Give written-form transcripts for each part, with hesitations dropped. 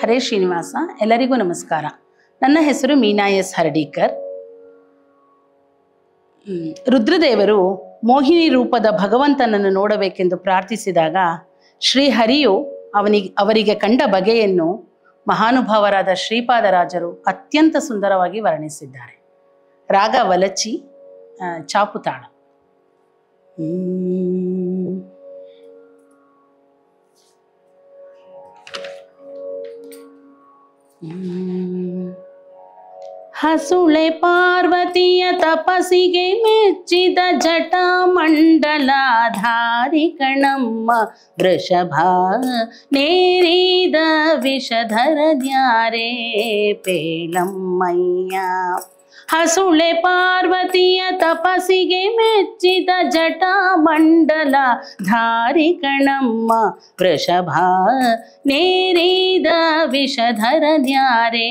ಹರೇ ಶ್ರೀನಿವಾಸ. ಎಲ್ಲರಿಗೂ ನಮಸ್ಕಾರ. ನನ್ನ ಹೆಸರು ಮೀನಾ ಎಸ್ ಹರ್ಡೀಕರ್. ರುದ್ರದೇವರು ಮೋಹಿನಿ ರೂಪದ ಭಗವಂತನನ್ನು ನೋಡಬೇಕೆಂದು ಪ್ರಾರ್ಥಿಸಿದಾಗ ಶ್ರೀಹರಿಯು ಅವರಿಗೆ ಕಂಡ ಬಗೆಯನ್ನು ಮಹಾನುಭಾವರಾದ ಶ್ರೀಪಾದರಾಜರು ಅತ್ಯಂತ ಸುಂದರವಾಗಿ ವರ್ಣಿಸಿದ್ದಾರೆ. ರಾಗ ವಲಚಿ, ಚಾಪುತಾಳ. ಹಸುಳೆ ಪಾರ್ವತಿಯ ತಪಸ್ಸಿಗೆ ಮೆಚ್ಚಿದ ಜಟಾಮಂಡಲಾಧಾರಿ ಕಣಮ್ಮ ವೃಷಭ ನೇರಿದ ವಿಷಧರ ದ್ಯಾರೇ ಪೇಲಮ್ಮಯ್ಯ. ಹಸುಳೆ ಪಾರ್ವತಿಯ ತಪಸ್ಸಿಗೆ ಮೆಚ್ಚಿದ ಜಟಾಮಂಡಲಾಧಾರಿ ಕಣಮ್ಮ ವೃಷಭ ನೇರಿದ ವಿಷಧರ ದ್ಯಾರೇ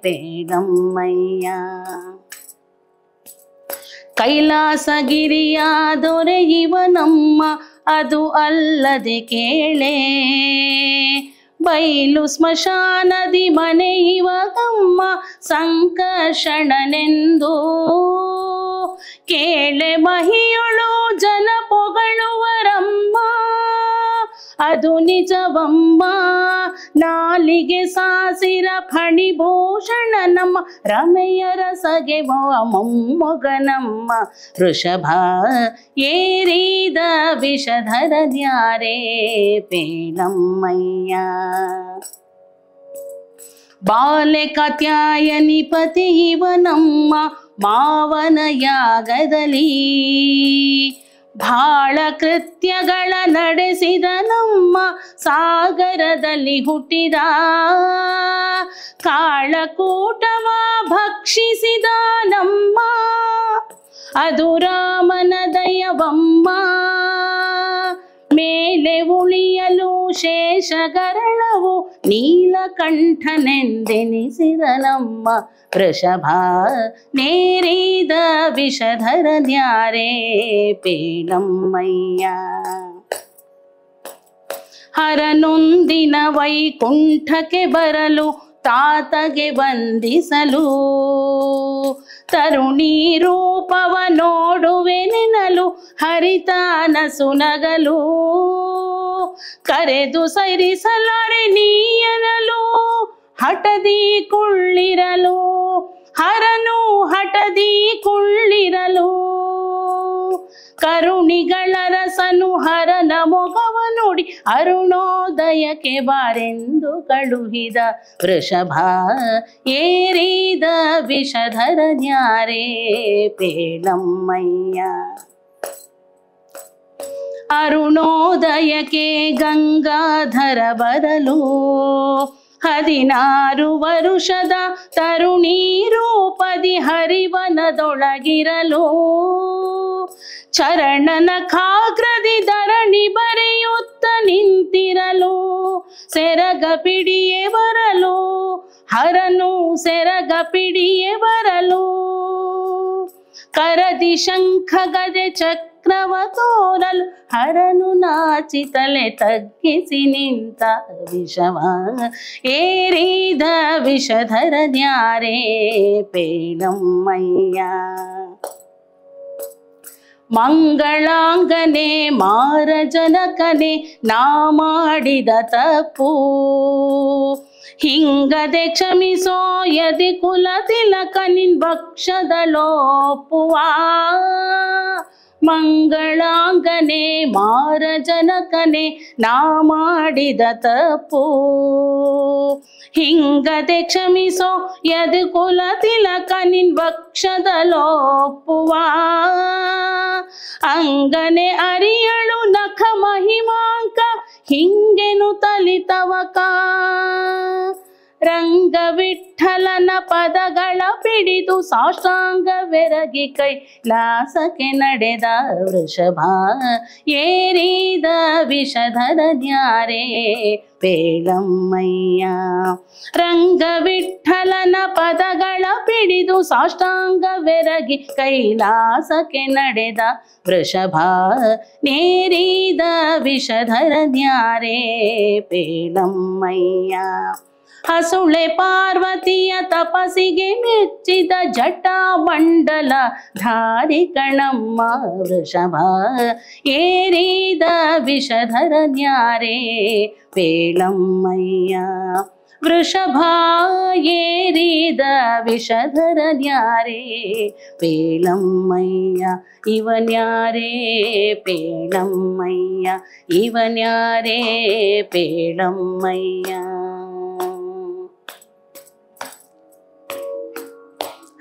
ಪೇಲಮ್ಮಯ್ಯ. ಕೈಲಾಸಗಿರಿಯ ದೊರೆಯುವನಮ್ಮ ಅದು ಅಲ್ಲದೆ ಕೇಳೆ, ಬೈಲು ಸ್ಮಶಾನದಿ ಮನೆಯುವ ಕಮ್ಮ ಸಂಕರ್ಷಣನೆಂದು ಕೇಳೆ. ಮಹಿಯೊಳು ಜನ ಪೊಗಳುವರಮ್ಮ ಅದು ನಿಜವಮ್ಮ, ನಾಲಿಗೆ ಸಾಸಿರ ಫಣಿಭೂಷಣ ನಮ್ಮ ರಮೆಯರ ಸಗೆ ಮೊಮ್ಮೊಗನಮ್ಮ ವೃಷಭ ಏರಿದ ವಿಷಧರ ದ್ಯಾರೇ ಪೇಲಮ್ಮಯ್ಯ. ಬಾಲೆ ಕಾತ್ಯಾಯನಿ ಪತಿ ಇವನಮ್ಮ ಮಾವನ ಯಾಗದಲ್ಲಿ ಬಾಳ ಕೃತ್ಯಗಳ ನಡೆಸಿದ ನಮ್ಮ ಸಾಗರದಲ್ಲಿ ಹುಟ್ಟಿದ ಕಾಳಕೂಟವ ಭಕ್ಷಿಸಿದ ನಮ್ಮ ಅದು ರಾಮನ ದಯವಮ್ಮ. ಮೇಲೆ ಉಳಿಯಲು ಶೇಷಗರಳವು ನೀಲಕಂಠನೆಂದೆನಿಸಿದನಮ್ಮ ವೃಷಭ ನೇರಿದ ವಿಷಧರ ದ್ಯಾರೇ ಪೇಲಮ್ಮಯ್ಯ. ಹರನೊಂದಿನ ವೈಕುಂಠಕ್ಕೆ ಬರಲು ತಾತಗೆ ವಂದಿಸಲು ತರುಣಿ ರೂಪವ ನೋಡುವೆನೆನಲು ಹರಿತಾನ ಸುನಗಲು ಕರೆದು ಸರಿಸಲಾರೆ ನೀಯನಲು ಹಠದಿ ಕುಳ್ಳಿರಲು ಹರನು ಹಠದಿ ಕುಳ್ಳಿರಲು ಕರುಣಿಗಳ ರಸನು ಹರನ ಮೊಗವ ನೋಡಿ ಅರುಣೋದಯಕ್ಕೆ ಬಾರೆಂದು ಕಳುಹಿದ ವೃಷಭ ಏರಿದ ವಿಷಧರ ದ್ಯಾರೇ ಪೇಲಮ್ಮಯ್ಯ. ಅರುಣೋದಯಕ್ಕೆ ಗಂಗಾಧರ ಬರಲು 16 ವರುಷದ ತರುಣಿ ರೂಪದಿ ಹರಿವನದೊಳಗಿರಲು ಚರಣನ ಖಾಗ್ರದಿ ಧರಣಿ ಬರೆಯುತ್ತ ನಿಂತಿರಲು ಸೆರಗ ಪಿಡಿಯೇ ಬರಲು ಹರನು ಸೆರಗ ಪಿಡಿಯೇ ಬರಲು ಕರದಿ ಶಂಖ ಗದೆ ಚಕ್ರವ ತೋರಲು ಹರನು ನಾಚಿತಲೆ ತಗ್ಗಿಸಿ ನಿಂತ ವಿಷವ ಏರಿದ ವಿಷಧರ ದ್ಯಾರೇ ಪೇಲಮ್ಮಯ್ಯ. ಮಂಗಳಾಂಗನೆ ಮಾರಜನಕನೆ ನಾ ಮಾಡಿದ ತಪ್ಪು ಹಿಂಗದೆ ಕ್ಷಮಿಸೋ ಯದಿ ಕುಲ ತಿಲಕ ನಿನ್ ಭಕ್ಷದಲೋಪುವ. ಮಂಗಳಾಂಗನೆ ಮಾರಜನಕನೆ ನಾ ಮಾಡಿದ ತಪ್ಪು ಹಿಂಗದೆ ಕ್ಷಮಿಸೋ ಯದಿ ಕುಲ ತಿಲಕ ನಿನ್ ಭಕ್ಷದಲೋಪುವ. ಅಂಗನೆ ಅರಿಯಳು ನಖ ಮಹಿಮಾಂಕ ಹಿಂಗೆನು ತಲಿತವಕ ರಂಗ ವಿಠಲನ ಪದಗಳ ಪಿಡಿದು ಸಾಷ್ಟಾಂಗವೆರಗಿ ಕೈಲಾಸಕ್ಕೆ ನಡೆದ ವೃಷಭ ಏರಿದ ವಿಷಧರ ದ್ಯಾರೇ ಪೇಲಮ್ಮಯ್ಯ. ರಂಗ ವಿಠಲನ ಪದಗಳ ಪಿಡಿದು ಸಾಷ್ಟಾಂಗವೆರಗಿ ಕೈಲಾಸಕ್ಕೆ ನಡೆದ ವೃಷಭ ನೇರಿದ ವಿಷಧರ ದ್ಯಾರೇ ಪೇಲಮ್ಮಯ್ಯ. ಹಸುಳೆ ಪಾರ್ವತಿಯ ತಪಸಿಗೆ ಮೆಚ್ಚಿದ ಜಟಾಮಂಡಲ ಧಾರಿ ಕಣಮ್ಮ ವೃಷಭ ಏರಿದ ವಿಷಧರ ನ್ಯಾರೆ ಪೇಳಮ್ಮಯ್ಯ ವೃಷಭ ಏರಿದ ವಿಷಧರ ನ್ಯಾರೆ ಪೇಳಮ್ಮಯ್ಯ ಇವನ್ಯಾರೇ ಪೇಳಮ್ಮಯ್ಯ ಇವನ್ಯಾರೇ ಪೇಳಮ್ಮಯ್ಯ.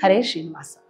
ಹರೇ ಶ್ರೀನಿವಾಸ.